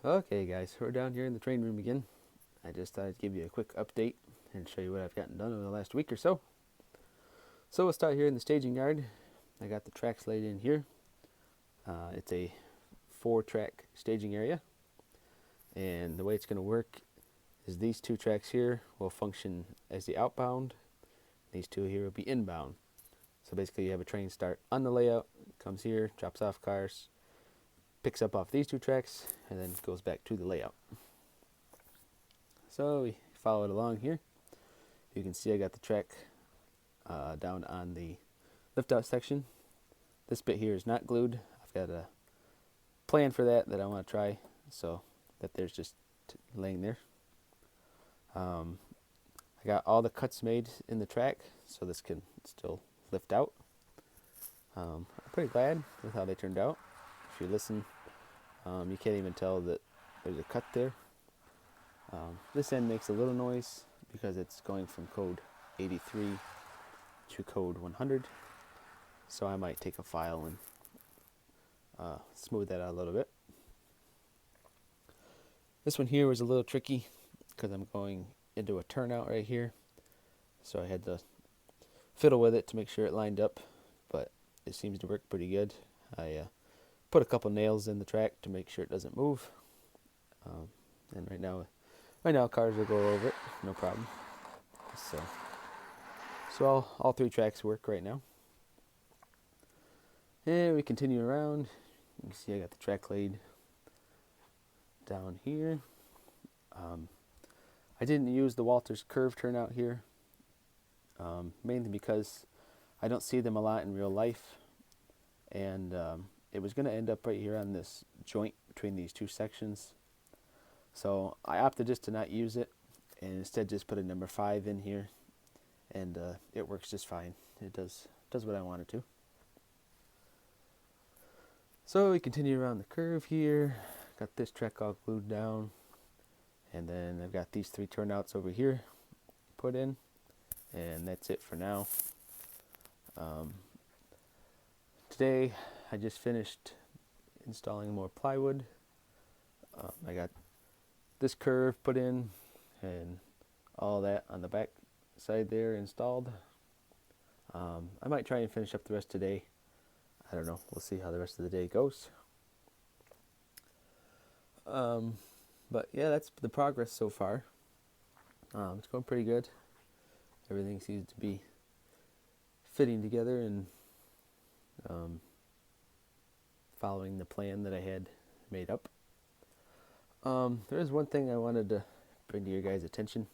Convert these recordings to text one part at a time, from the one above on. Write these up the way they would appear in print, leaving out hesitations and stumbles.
Okay guys, we're down here in the train room again. I just thought I'd give you a quick update and show you what I've gotten done over the last week or so. So we'll start here in the staging yard. I got the tracks laid in here. It's a 4-track staging area, and the way it's going to work is these 2 tracks here will function as the outbound. These 2 here will be inbound. So basically you have a train start on the layout, comes here, drops off cars, picks up off these 2 tracks, and then goes back to the layout. So we follow it along here. You can see I got the track down on the lift out section. This bit here is not glued. I've got a plan for that I want to try, so that there's just laying there. I got all the cuts made in the track, so this can still lift out. I'm pretty glad with how they turned out. If you listen, you can't even tell that there's a cut there. This end makes a little noise because it's going from code 83 to code 100. So I might take a file and smooth that out a little bit. This one here was a little tricky because I'm going into a turnout right here. So I had to fiddle with it to make sure it lined up, but it seems to work pretty good. I put a couple nails in the track to make sure it doesn't move. And right now cars will go over it, no problem. So all 3 tracks work right now. And we continue around. You can see I got the track laid down here. I didn't use the Walters curve turnout here, mainly because I don't see them a lot in real life, and it was going to end up right here on this joint between these 2 sections. So I opted just to not use it and instead just put a number 5 in here, and it works just fine. It does what I want it to. So we continue around the curve here. Got this track all glued down, and then I've got these 3 turnouts over here put in, and that's it for now. Today I just finished installing more plywood. I got this curve put in and all that on the back side there installed. I might try and finish up the rest today. I don't know. We'll see how the rest of the day goes. But yeah, that's the progress so far. It's going pretty good. Everything seems to be fitting together and following the plan that I had made up. There is one thing I wanted to bring to your guys' attention.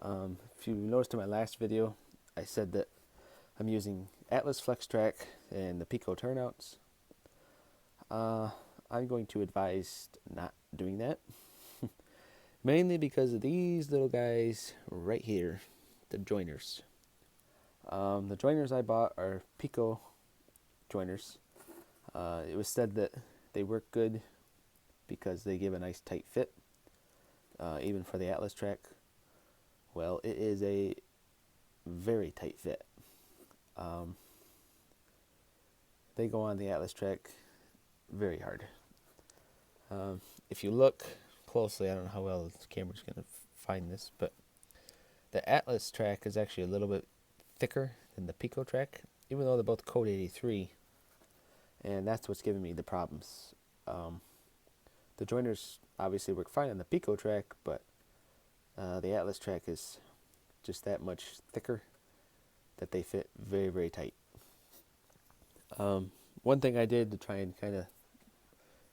If you noticed in my last video, I said that I'm using Atlas Flex Track and the Pico turnouts. I'm going to advise not doing that. Mainly because of these little guys right here, the joiners. The joiners I bought are Pico joiners. It was said that they work good because they give a nice tight fit, even for the Atlas track. Well, it is a very tight fit. They go on the Atlas track very hard. If you look closely, I don't know how well this camera's going to find this, but the Atlas track is actually a little bit thicker than the Pico track, even though they're both code 83, and that's what's giving me the problems. The joiners obviously work fine on the Pico track, but the Atlas track is just that much thicker that they fit very, very tight. One thing I did to try and kind of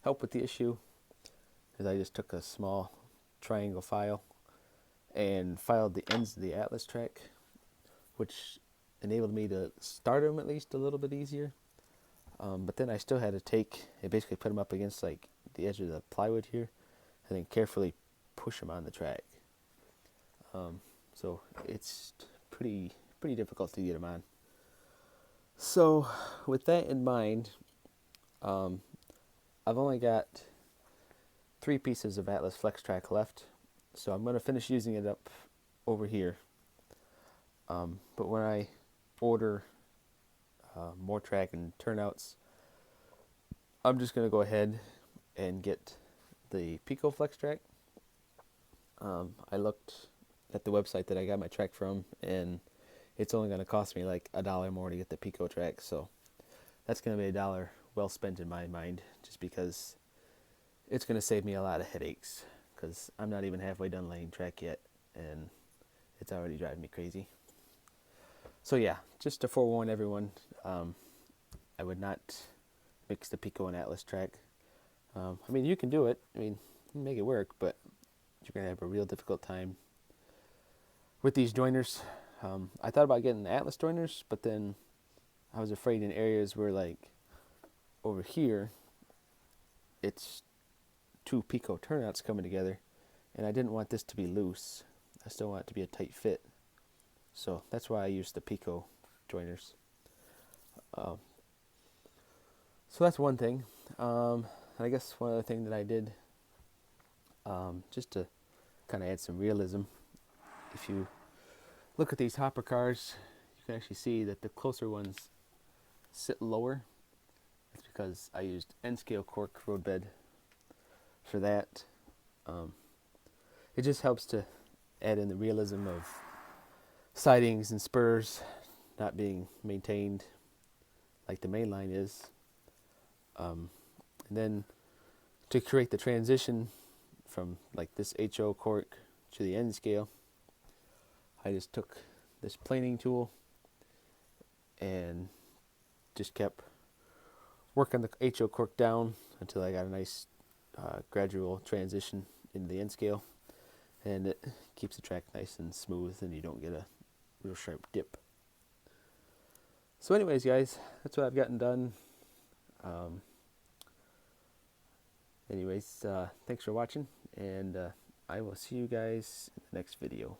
help with the issue is I just took a small triangle file and filed the ends of the Atlas track, which enabled me to start them at least a little bit easier. But then I still had to take and basically put them up against like the edge of the plywood here, and then carefully push them on the track. So it's pretty difficult to get them on. So with that in mind, I've only got 3 pieces of Atlas Flex Track left, so I'm going to finish using it up over here. But when I order more track and turnouts, I'm just going to go ahead and get the Pico Flex track. I looked at the website that I got my track from, and it's only going to cost me like $1 more to get the Pico track, so that's going to be $1 well spent in my mind, just because it's going to save me a lot of headaches, because I'm not even halfway done laying track yet, and it's already driving me crazy. So yeah, just to forewarn everyone, I would not mix the Pico and Atlas track. I mean, you can do it. I mean, you can make it work, but you're going to have a real difficult time with these joiners. I thought about getting the Atlas joiners, but then I was afraid in areas where, like, over here, it's two Pico turnouts coming together, and I didn't want this to be loose. I still want it to be a tight fit. So that's why I used the Pico joiners. So that's one thing. I guess one other thing that I did, just to kind of add some realism, if you look at these hopper cars, you can actually see that the closer ones sit lower. That's because I used N-scale cork road bed for that. It just helps to add in the realism of sidings and spurs not being maintained like the main line is. And then to create the transition from like this HO cork to the N-scale, I just took this planing tool and just kept working the HO cork down until I got a nice gradual transition into the N-scale, and it keeps the track nice and smooth, and you don't get a real sharp dip. So anyways, guys, that's what I've gotten done. Thanks for watching, and I will see you guys in the next video.